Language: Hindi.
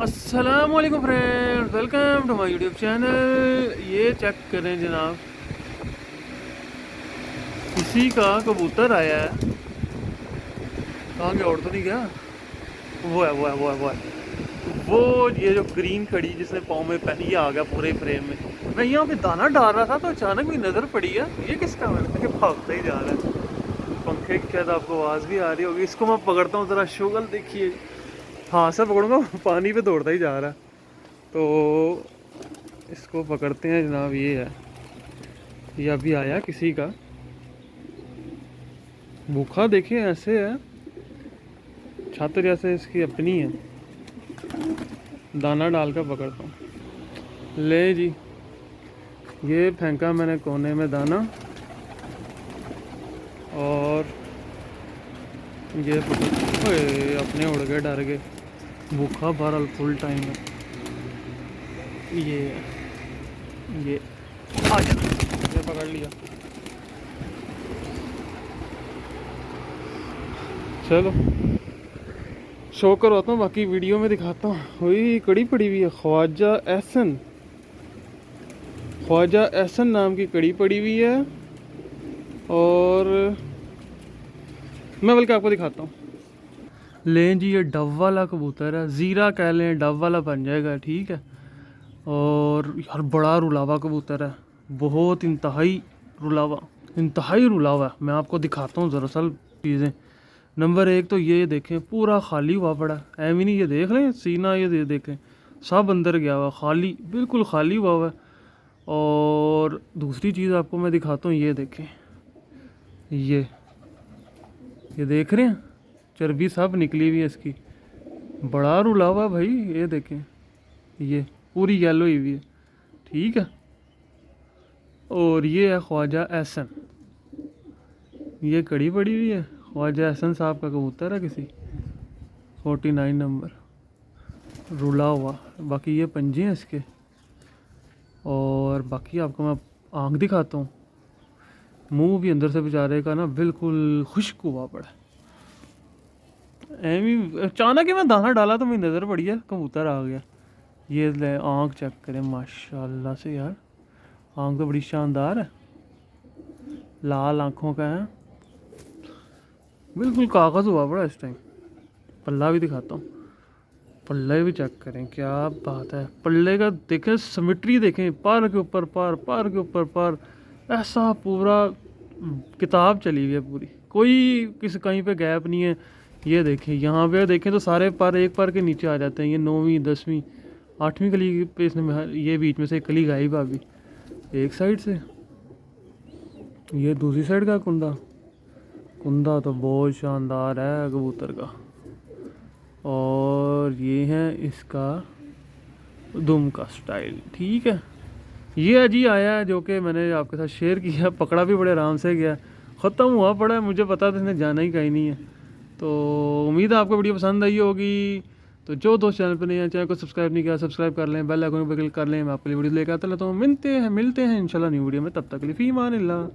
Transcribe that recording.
अस्सलाम वालेकुम friends, welcome to my YouTube channel. ये चेक करें जनाब, किसी का कबूतर आया है। कहाँ गया? और तो नहीं गया। वो है वो ये जो ग्रीन खड़ी जिसने पाँव में पहनी, ये आ गया पूरे फ्रेम में। मैं यहाँ पे दाना डाल रहा था तो अचानक भी नज़र पड़ी है, ये किसका? मैंने भागता ही जा रहा है। पंखे की शायद आपको आवाज़ भी आ रही होगी। इसको मैं पकड़ता हूँ, ज़रा शुगल देखिए। हाँ सर पकड़ूंगा, पानी पे दौड़ता ही जा रहा है। तो इसको पकड़ते हैं जनाब। ये है, ये अभी आया किसी का। भूखा देखिए ऐसे है, छत जैसे इसकी अपनी है। दाना डाल कर पकड़ता हूँ। ले जी, ये फेंका मैंने कोने में दाना, और ये पकड़। ओए, अपने उड़ गए, डर गए। भूखा बहरहाल फुल टाइम है। ये ये आ जा, ये पकड़ लिया। चलो शो करवाता हूँ, बाकी वीडियो में दिखाता हूँ। वही कड़ी पड़ी हुई है, ख्वाजा एहसन नाम की कड़ी पड़ी हुई है। और मैं बल्कि आपको दिखाता हूँ। लें जी, ये डव वाला कबूतर है, ज़ीरा कह लें, डव वाला बन जाएगा, ठीक है। और यार बड़ा रुलावा कबूतर है, बहुत इंतहाई रुलावा है। मैं आपको दिखाता हूँ दरअसल चीज़ें। नंबर एक तो ये देखें, पूरा खाली हुआ पड़ा है। एम ही नहीं, ये देख लें सीना, ये देखें सब अंदर गया हुआ, खाली, बिल्कुल खाली हुआ है। और दूसरी चीज़ आपको मैं दिखाता हूँ, ये देखें, ये देख रहे हैं, चर्बी सब निकली हुई है इसकी। बड़ा रुलावा भाई, ये देखें, ये पूरी येलो हुई है, ठीक है। और ये है ख्वाजा एहसन, ये कड़ी पड़ी हुई है। ख्वाजा एहसन साहब का कबूतर है, किसी 49 नंबर, रुला हुआ। बाकी ये पंजे हैं इसके। और बाकी आपको मैं आँख दिखाता हूँ। मुंह भी अंदर से बेचारे का ना बिल्कुल खुश्क हुआ पड़ा। एमी अचानक ही मैं दाना डाला तो मेरी नज़र पड़ी है, कबूतर आ गया। ये ले, आँख चेक करें माशाल्लाह से यार, आँख तो बड़ी शानदार है, लाल आँखों का है, बिल्कुल कागज़ हुआ पड़ा इस टाइम। पल्ला भी दिखाता हूँ, पल्ले भी चेक करें, क्या बात है। पल्ले का देखें, सिमेट्री देखें, पार के ऊपर पार, पार के ऊपर पार, ऐसा पूरा किताब चली हुई है पूरी, कोई किसी कहीं पे गैप नहीं है। ये देखें, यहाँ पे देखें तो सारे पर एक पर के नीचे आ जाते हैं। ये 9वीं 10वीं 8वीं कली पे इसने, ये बीच में से एक कली गायब अभी एक साइड से। ये दूसरी साइड का कुंदा तो बहुत शानदार है कबूतर का। और ये है इसका दुम का स्टाइल, ठीक है। ये अजी आया है जो कि मैंने आपके साथ शेयर किया, पकड़ा भी बड़े आराम से गया, ख़त्म हुआ पड़ा है। मुझे पता था इसने जाना ही कहीं नहीं है। तो उम्मीद है आपको वीडियो पसंद आई होगी। तो जो दोस्त चैनल पर नहीं है, चैनल को सब्सक्राइब नहीं किया, सब्सक्राइब कर लें, बेल आइकन पर क्लिक कर लें। मैं आपके लिए वीडियो लेकर आता रहता हूँ। मिलते हैं इंशाल्लाह न्यू वीडियो में, तब तक के लिए फ़ी अमान अल्लाह।